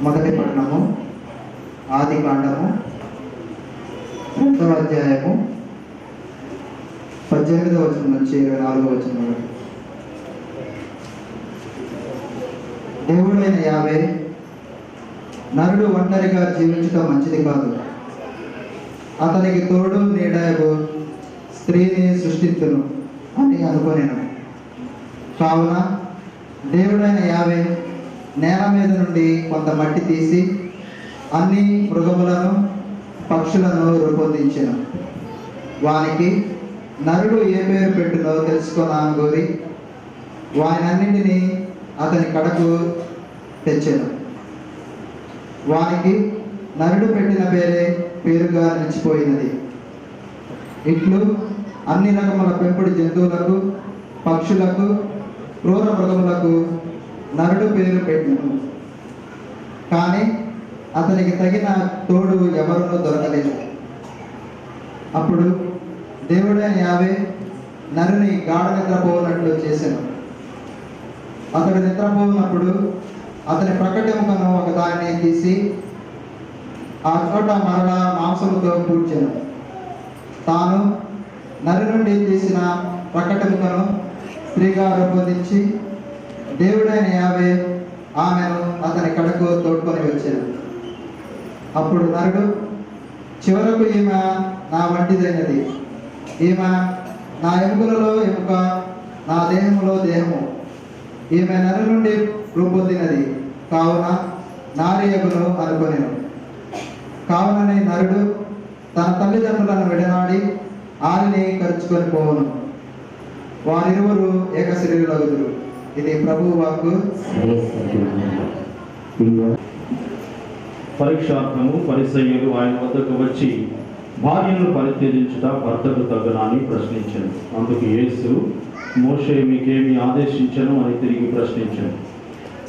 మొదటి పట్టణము ఆది కాండము 2వ అధ్యాయము 18వ వచనం నుంచి 24వ వచనం వరకు. దేవుడైన యావే, నరుడు ఒంటరిగా జీవించడం మంచిది కాదు, అతనికి తోడు నీడయగు స్త్రీని సృష్టించును అని అనుకొనెను. కావున దేవుడైన యావే నేల మీద నుండి కొంత మట్టి తీసి అన్ని మృగములను పక్షులను రూపొందించెను. వానికి నరుడు ఏ పేరు పెట్టునో తెలుసుకొనని కోరి వానినన్నింటినీ అతని కడకు తెచ్చెను. వానికి నరుడు పెట్టిన పేరుగా నిలిచిపోయినది. ఇట్లు అన్ని రకముల పెంపుడు జంతువులకు, పక్షులకు, క్రూర మృగములకు నరుడు పేరు పెట్టెను. కానీ అతనికి తగిన తోడు ఎవరునూ దొరకలేదు. అప్పుడు దేవుడైన యావే నరుని గాఢ నిద్రపోనట్లు చేసెను. అతడు నిద్రపోనప్పుడు అతని ప్రకటెముకను ఒక దానిని తీసి ఆ చోట మరలా మాంసముతో పూడ్చెను. తాను నరి నుండి తీసిన ప్రకటెముకను స్త్రీగా రూపొందించి దేవుడైన యావే ఆమెను అతని కడకు తోడ్కొని వచ్చాడు. అప్పుడు నరుడు, చివరకు ఈమె నా వంటిదైనది, ఈమె నా ఎముకలలో ఎముక, నా దేహములో దేహము, ఈమె నరు నుండి రూపొందినది కావున నారియగును అనుకొనెను. కావునని నరుడు తన తల్లిదండ్రులను విడనాడి ఆరిని కరుచుకొని పోవును. వారిరువురు ఏక శరీరులగుదురు. ఇది ప్రభువు వాక్కు. పరీక్షార్థము పరిసయ్యులు ఆయన వద్దకు వచ్చి భార్యను పరిత్యజించుట భర్తకు తగునా అని ప్రశ్నించాను. అందుకు యేసు, మోషే మీకేమి ఆదేశించను అని తిరిగి ప్రశ్నించాను.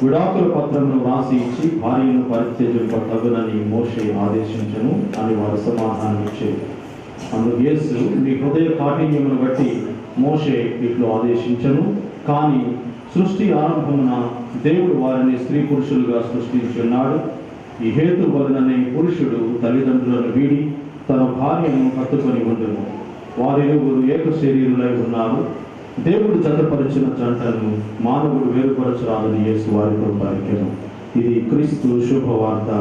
విడాకుల పత్రమును వ్రాసి ఇచ్చి భార్యను పరిత్యజింప తగునని మోషే ఆదేశించను అని వారు సమాధానం ఇచ్చారు. అందుకు యేసు, మీ హృదయ కాఠిన్యమును బట్టి మోషే ఇట్లు ఆదేశించను, కానీ సృష్టి ఆరంభమున దేవుడు వారిని స్త్రీ పురుషులుగా సృష్టించి ఉన్నాడు. ఈ హేతు వలననే పురుషుడు తల్లిదండ్రులను వీడి తన భార్యను హత్తుకొని ఉండును, వారిరువురు ఏక శరీరులై ఉన్నారు. దేవుడు జతపరిచిన జంటను మానవుడు వేరుపరచరాదని యేసు వారితో పలికెను. ఇది క్రీస్తు శుభవార్త.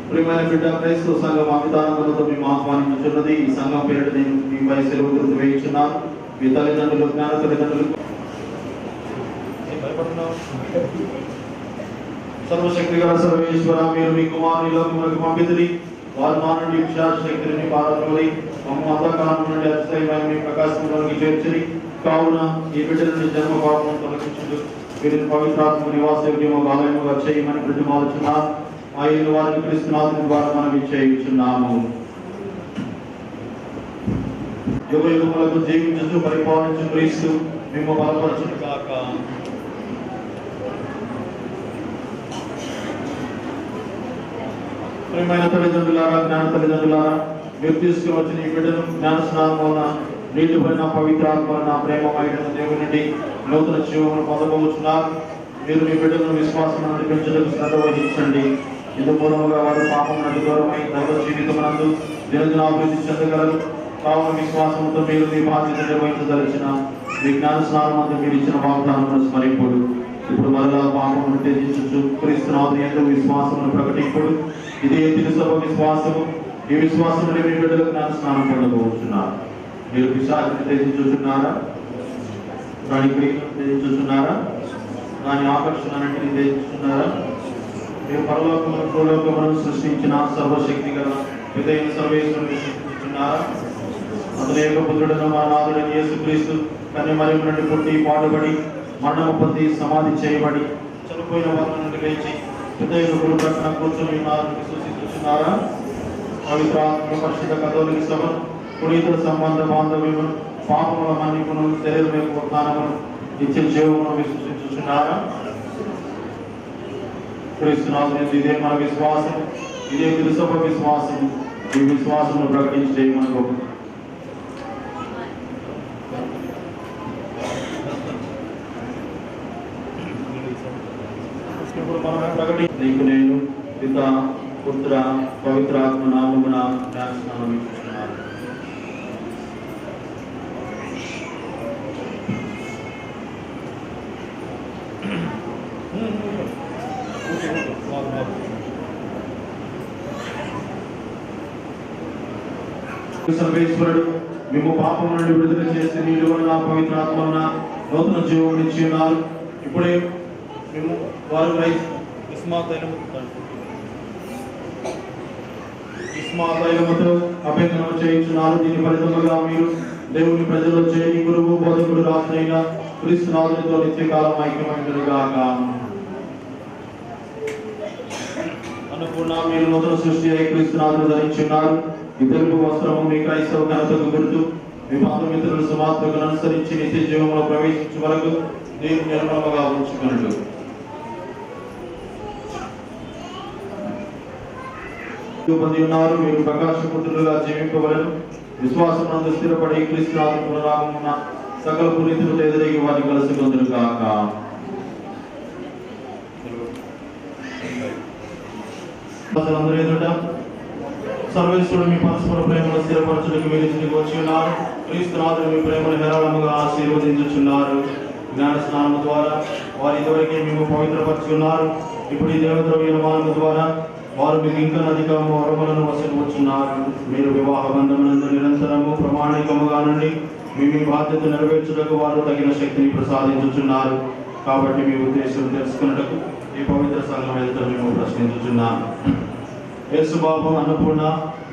ప్రియమైన బిడ్డ, క్రైస్తవ సంఘం అమితానందంతో మేము ఆహ్వానించున్నది. ఈ సంఘం పేరిట నేను మీపై సెలవు వేయించున్నాను. మీ తల్లిదండ్రులు, జ్ఞాన తల్లిదండ్రులు, సర్వశక్తి గల సర్వేశ్వర, మీరు మీ కుమారుని లోకములకు పంపితిరి. వారు మా నుండి విశాలశక్తిని పారద్రోలి మమ్మ అంధకారం నుండి అతిశయమైన మీ ప్రకాశంలోకి చేర్చిరి. కావున ఈ బిడ్డ నుండి జన్మ పాపం తొలగించుడు, వీరిని పవిత్రాత్మ నివాసయోగ్యము ఆలయముగా చేయమని ప్రతిమాలుచున్నారు. ఆ ఇల్లు వారిని క్రీస్తునాథుని ద్వారా మనం ఇచ్చేయుచున్నాము. యుగ యుగములకు జీవించు పరిపాలించు క్రీస్తు మేము బలపరచును కాక. ప్రియమైన తల్లిదండ్రులారా, జ్ఞాన తల్లిదండ్రులారా, మీరు తీసుకుని వచ్చిన ఈ బిడ్డను జ్ఞాన స్నానం వలన నీటి పడిన పవిత్రాత్మ వలన ప్రేమమైన దేవుని నుండి నూతన జీవమును పొందబోతున్నారు. మీరు మీ బిడ్డలను విశ్వాసం నడిపించడానికి శ్రద్ధ వహించండి. ఇందు మూలముగా వారు పాపం నది దూరమై దైవ జీవితమునందు దినదినాభివృద్ధి చెందగలరు. కావున విశ్వాసంతో మీరు మీ బాధ్యత నిర్వహించదలిచిన మీ జ్ఞాన స్నానం అంతా మీరు ఇచ్చిన వాగ్దానమును స్మరింపుడు. ఇప్పుడు మరలా పాపమును త్యజించు క్రీస్తునాథుని యందు విశ్వాసమును ప్రకటింపుడు. ఇదే తిరుసభ విశ్వాసము. ఈ విశ్వాసం మీ బిడ్డలకు జ్ఞాన స్నానం పొందబోతున్నారు. మీరు పిశాచిని త్యజించుచున్నారా? దాని క్రియను త్యజించుచున్నారా? దాని ఆకర్షణన్నింటినీ త్యజించుచున్నారా? మీరు పరలోకమును భూలోకమును సృష్టించిన సర్వశక్తి గల హృదయ సర్వేశ్వరుని సృష్టించుచున్నారా? అతని యొక్క పుత్రుడైన మా నాథుడైన యేసుక్రీస్తు కన్యమరియము నుండి పుట్టి పాటుబడి మరణము పొంది సమాధి చేయబడి చనిపోయిన వారి నుండి లేచి హృదయ ప్రక్కన కూర్చొని ఉన్నారని విశ్వసిస్తున్నారా? పవిత్రాత్మ పరిశుద్ధ కథోలిక సభను, పునీతుల సంబంధ బాంధవ్యమును, పాపముల మన్నిపును, శరీరం యొక్క ఉత్థానమును, నిత్య జీవమును విశ్వసించుచున్నారా? క్రీస్తునాథుని ఇదే మన విశ్వాసం, ఇదే తిరుసభ విశ్వాసం. ఈ విశ్వాసమును ప్రకటించే మనకు ఇప్పుడు మనం ప్రకటి నీకు నేను పిత పుత్ర పవిత్రాత్మ నామమున జ్ఞానస్నానం ఇస్తున్నాను. సర్వేశ్వరుడు మేము పాపం నుండి విడుదల చేసి నీళ్ళు వలన పవిత్రాత్మన నూతన జీవం ఇచ్చి ఉన్నారు. ఇప్పుడే మేము వారు ఇస్మాతైలముతో అభ్యంతరం చేయించున్నారు. దీని ఫలితముగా మీరు దేవుని ప్రజల్లో చేరి గురువు బోధకుడు రాజైన క్రీస్తునాథునితో నిత్యకాలం ఐక్యమైనదిగాక. అనుకున్న మీరు నూతన సృష్టి అయి క్రీస్తునాథుని ధరించున్నారు. ఈ తెలుపు వస్త్రము మీ క్రైస్తవ ఘనతకు గుర్తు. మీ బంధుమిత్రుల సుమాత్మకులను అనుసరించి నిత్య జీవంలో ప్రవేశించే వరకు దేవుని నిర్మలముగా ఉంచుకున్నట్టు పొంది ఉన్నారు. మీరు ప్రకాశపుత్రులుగా జీవింపవలను. విశ్వాసమునందు స్థిరపడి క్రీస్తునాథుని పునరాగమన సకల పునీతులతో ఎదురేగి వారిని కలుసుకుందురు కాక. అందరూ ఎదుట సర్వేశ్వరుడు మీ పరస్పర ప్రేమను స్థిరపరచుటకు మీరు ఇంటికి వచ్చి ఉన్నారు. క్రీస్తునాథుడు మీ ప్రేమను హేరాళముగా ఆశీర్వదించుచున్నారు. జ్ఞాన స్నానము ద్వారా వారి ఇదివరకే మేము పవిత్రపరచున్నారు. ఇప్పుడు ఈ దేవద్రవ్యమానము ద్వారా వారు మీకు ఇంకా అధికము వరములను వసూలుచున్నారు. మీరు వివాహ బంధమునందు నిరంతరము ప్రమాణికముగా నుండి మీ బాధ్యత నెరవేర్చుటకు వారు తగిన శక్తిని ప్రసాదించుచున్నారు. కాబట్టి మీ ఉద్దేశం తెలుసుకున్నటకు ఈ పవిత్ర సంఘం ఎదుట మేము ప్రశ్నించుచున్నాము. యేసు బాబు అన్నపూర్ణ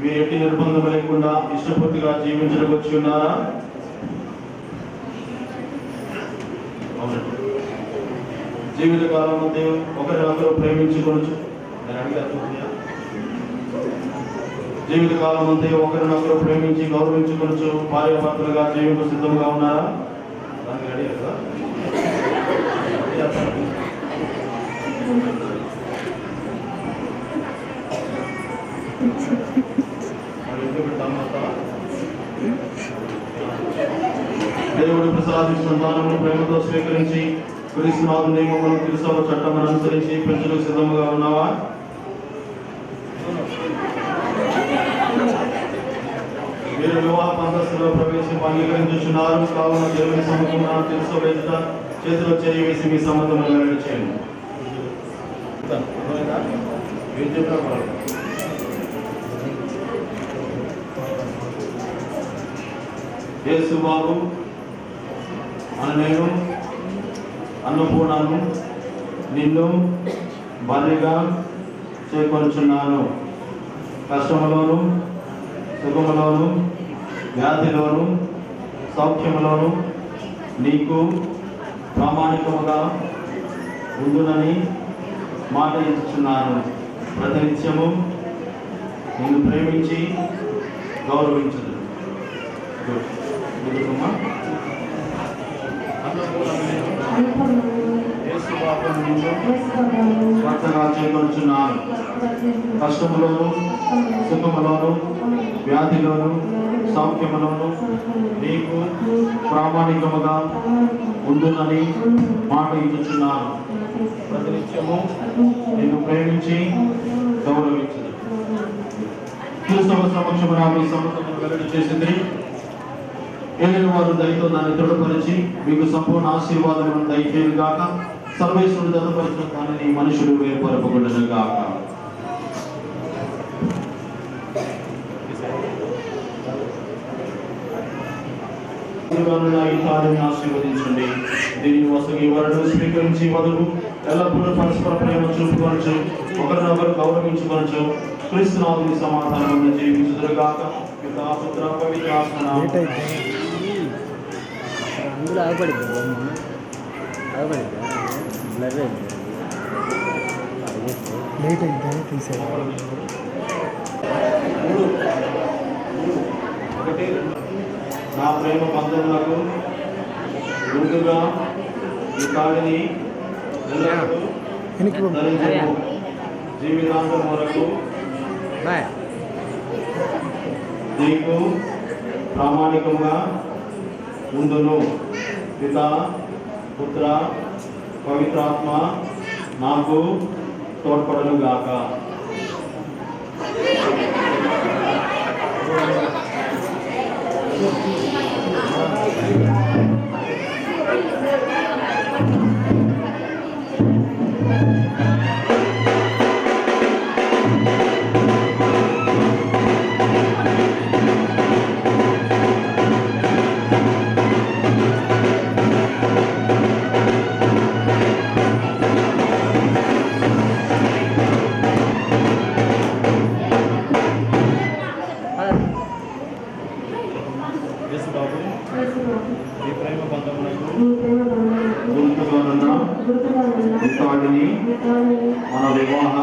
మీరు ఎట్టి నిర్బంధం లేకుండా ఇష్టపూర్తిగా జీవించడానికి వచ్చి ఉన్నారా? జీవితకాలం మధ్య ఒకరినొకరు ప్రేమించుకొనొచ్చు. జీవితకాలం అంతే ఒకరినొకరు ప్రేమించి గౌరవించుకొనొచ్చు. భార్యాభర్తలుగా జీవించ సిద్ధంగా ఉన్నారా? దానికి రెడీ కదా? దేవుడు ప్రసాదించిన దానమును ప్రేమతో స్వీకరించి క్రీస్తునాథుని నియమములను క్రీస్తవ చట్టమును అనుసరించి పెంచుటకు సిద్ధముగా ఉన్నావా? మీరు వివాహ పంతస్తులో ప్రవేశించి అంగీకరించుచున్నారు. కావున దేవుని సముఖమున తెలుసు వేదిక చేతిలో చేయి వేసి మీ సమ్మతము వెల్లడి చేయండి. యేసు బాబు అని నేను అన్నపూర్ణను నిన్ను భార్యగా చేకొనుచున్నాను. కష్టములోను సుఖములోను వ్యాధిలోను సౌఖ్యములోను నీకు ప్రామాణికముగా ఉండునని మాట ఇచ్చుచున్నాను. ప్రతినిత్యము నిన్ను ప్రేమించి గౌరవించదు. భర్తగా చేకొనుచున్నాను. కష్టములోను సుఖములోను వ్యాధిలోను సౌఖ్యములోను నీకు ప్రామాణికముగా ఉండునని మాట ఇచ్చుచున్నాను. ప్రతినిత్యము నిన్ను ప్రేమించి గౌరవించదు. క్రీస్తవ సమక్షమున మీ సమ్మతమును వెల్లడి చేసింది. ఏలిన వారు దయతో దాన్ని దృఢపరిచి మీకు సంపూర్ణ ఆశీర్వాదములను దయచేయను గాక. సర్వేశ్వరుడు దృఢపరిచిన దానిని మనుషుడు వేరుపరపబడును గాక. ఆశీర్వదించండి. దీనిని వసగి వరను స్వీకరించి వధువు ఎల్లప్పుడూ పరస్పర ప్రేమ చూపుకొనచ్చు, ఒకరినొకరు గౌరవించుకొనచ్చు. క్రీస్తునాథుని సమాధానం జీవించుదురుగాక. పితా పుత్ర పవిత్ర ఆత్మ అందులో ఆగపడింది బ్లర్ అయింది. లేట్ అయిందని తీసేది. ఒకటి నా ప్రేమ బంధములకు ముందుగా ఈ కాడిని ధరించు. జీవితాంతం వరకు నీకు ప్రామాణికంగా ఉండును. పిత పుత్ర పవిత్రాత్మ నాకు తోడ్పడను గాక. యేసుబాబు, ఈ ప్రేమ బంధమునకు గుర్తుగానున్న ఇతడిని మన వివాహ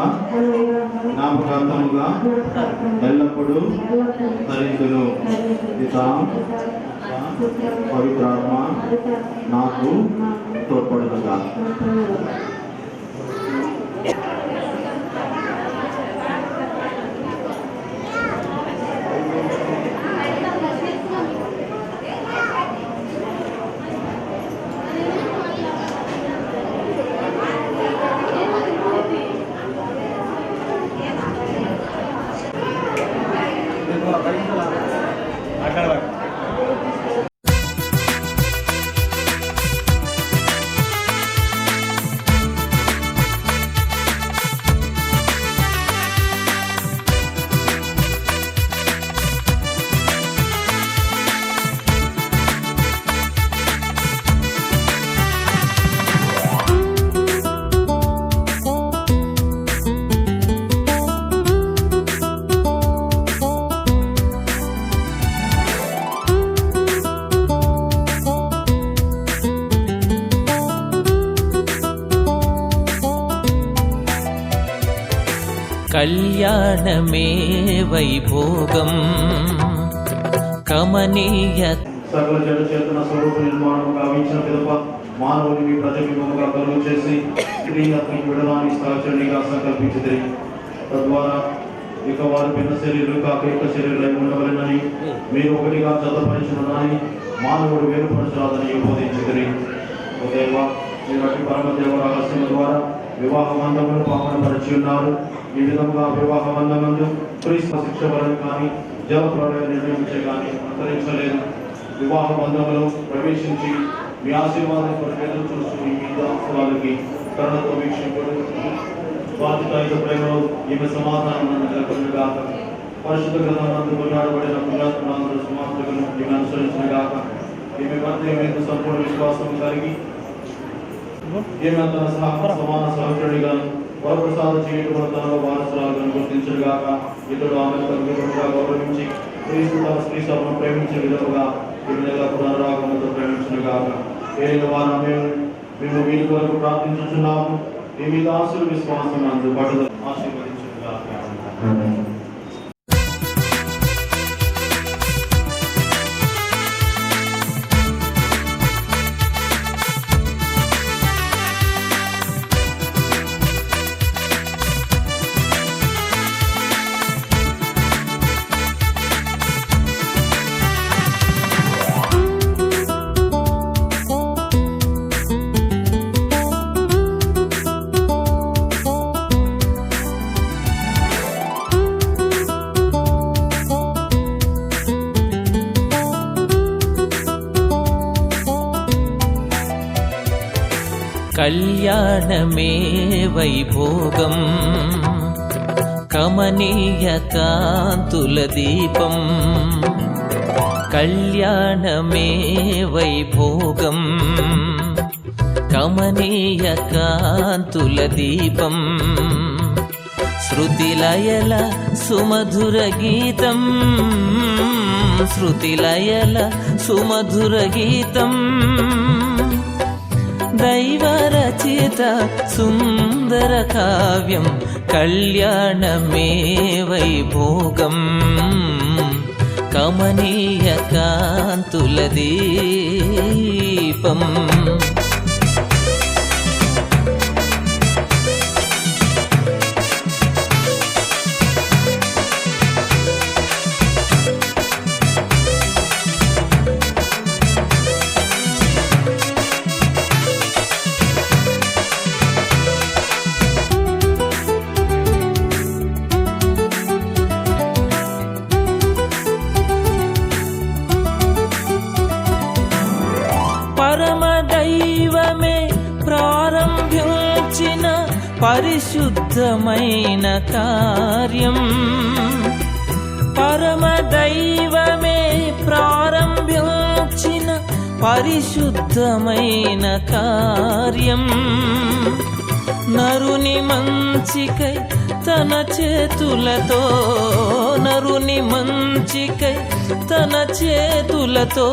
జ్ఞాపకార్థముగా ఎల్లప్పుడూ ధరించును. పితా, పవిత్రాత్మ నాకు తోడ్పడునుగా. కళ్యాణమే వైభోగం కమనీయ సకల జడ చేతన స్వరూప నిర్మాణం గావించిన పిదప మానవుని ప్రతిబింబముగా కలుగు చేసి స్త్రీలకి విడదాన్ని సహచరునిగా సంకల్పించింది. తద్వారా ఇక వారు భిన్న శరీరులు కాక యొక్క శరీరులై ఉండవలెనని మీరు ఒకటిగా జతపరిచినని మానవుడు వేరుపరచరాదని బోధించింది. దేవ, మీరు అట్టి పరమదేవ రహస్యం ద్వారా వివాహ బంధమును పావనపరిచి ఉన్నారు. ఈ విధంగా వివాహ బంధమందు క్రీస్తు శిక్ష వలన కానీ జల ప్రళయ నిర్ణయించే కానీ అంతరించలేదు. వివాహ బంధంలో ప్రవేశించి మీ ఆశీర్వాదం కొరకు ఎదురు చూస్తున్న మీ దాసురాలకి కరుణతో వీక్షింపుడు బాధ్యత ప్రేమలో ఈమె సమాధానం నెలకొనగాక. పరిశుద్ధ గ్రంథమందు కొన్నాడబడిన పుణ్యాత్మలందరూ సమాప్తులను ఈమె అనుసరించిన గాక. ఈమె భర్త మీద సంపూర్ణ విశ్వాసం కలిగి ఈమె తన సమాన సహచరుడిగా వరప్రసాద చేయటం తనలో వారసురాలను గుర్తించడుగాక. ఇతడు ఆమె తగ్గుగా గౌరవించి క్రీస్తు తన స్త్రీ సభను ప్రేమించే విధముగా ఈమె పునరాగమతో ప్రేమించుగాక. ఏదైన వారు మేము వీరి కొరకు ప్రార్థించుచున్నాము. ఈ మీద ఆశలు విశ్వాసం అందు పట్టుదల ఆశీర్వదించుగాక. కళ్యాణమే వైభోగం కమనీయ కాంతుల దీపం. కళ్యాణమే వైభోగం కమనీయ కాంతుల దీపం. శృతిలయల సుమధుర గీతం, శృతిలయల సుమధుర గీతం. దైవరచిత సుందర కావ్యం కళ్యాణమే వైభోగం కమనీయ కాంతుల దీపం. దైవమే ప్రారంభించిన పరిశుద్ధమైన కార్యం, పరమ దైవమే ప్రారంభించిన పరిశుద్ధమైన కార్యం, నరుని మంచికై తన చేతులతో, నరుని మంచికై తన చేతులతో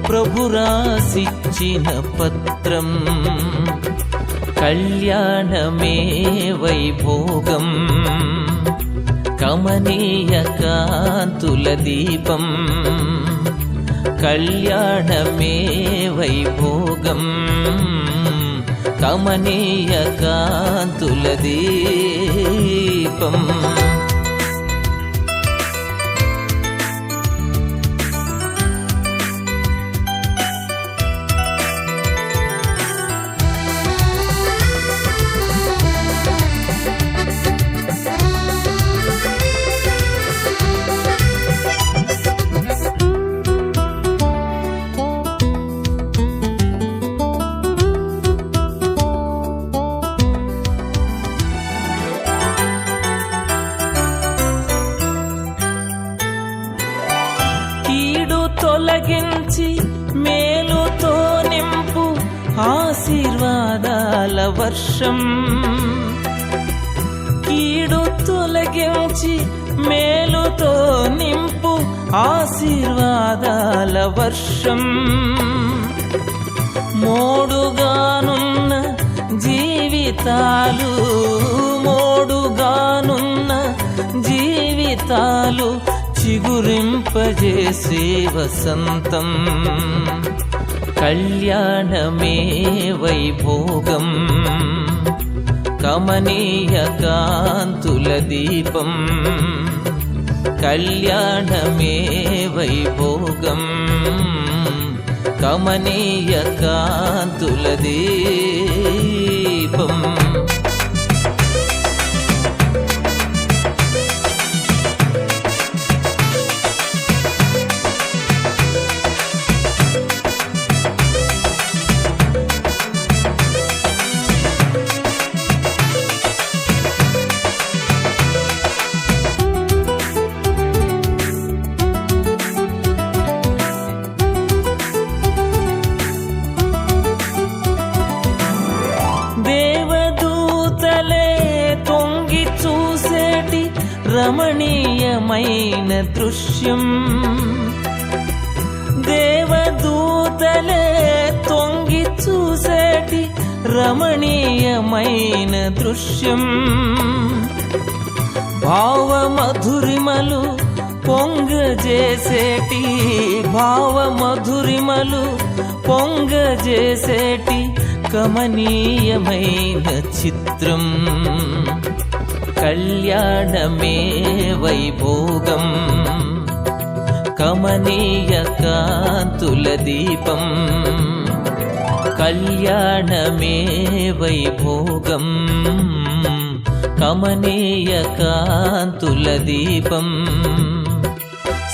ప్రభు రాసిచ్చిన పత్రం, కళ్యాణమే వైభోగం, కమనీయ కాంతుల దీపం, కళ్యాణమే వైభోగం, కమనీయ కాంతుల దీపం. తొలగించి మేలుతో నింపు ఆశీర్వాదాల వర్షం, కీడు తొలగించి మేలుతో నింపు ఆశీర్వాదాల వర్షం, మోడుగానున్న జీవితాలు, మోడుగానున్న జీవితాలు చిగురింపజేసే వసంతం, కళ్యాణమే వైభోగం, కమనీయ కాంతుల దీపం, కళ్యాణమే వైభోగం, కమనీయ కాంతుల దీపం. రమణీయమైన దృశ్యం, దేవదూతలే తొంగి చూసేటి రమణీయమైన దృశ్యం, భావమధురిమలు పొంగజేసేటి, భావమధురిమలు పొంగజేసేటి కమనీయమైన చిత్రం, కళ్యాణమే వైభోగం, కమనీయ కాంతుల దీపం, కళ్యాణమే వైభోగం, కమనీయ కాంతుల దీపం,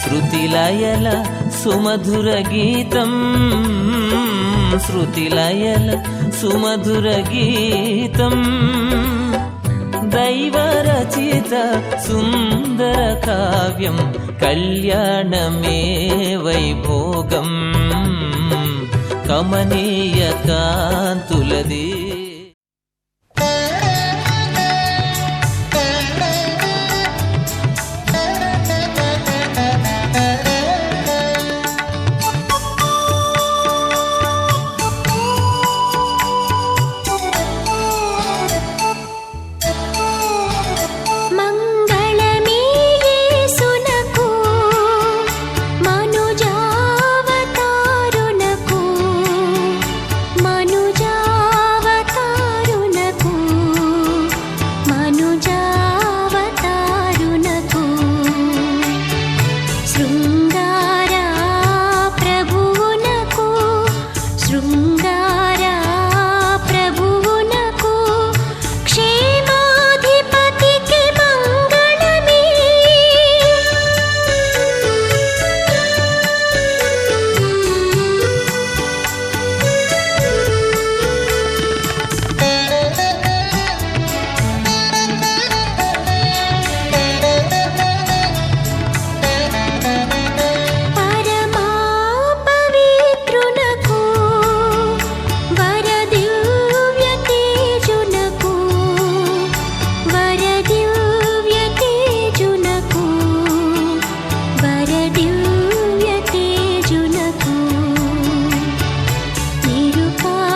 శృతిలయల సుమధుర గీతం, శృతిలయల సుమధుర గీతం, దైవరచిత సుందర కావ్యం, కళ్యాణమే వైభోగం, కమనీయ కాంతుల దీపం.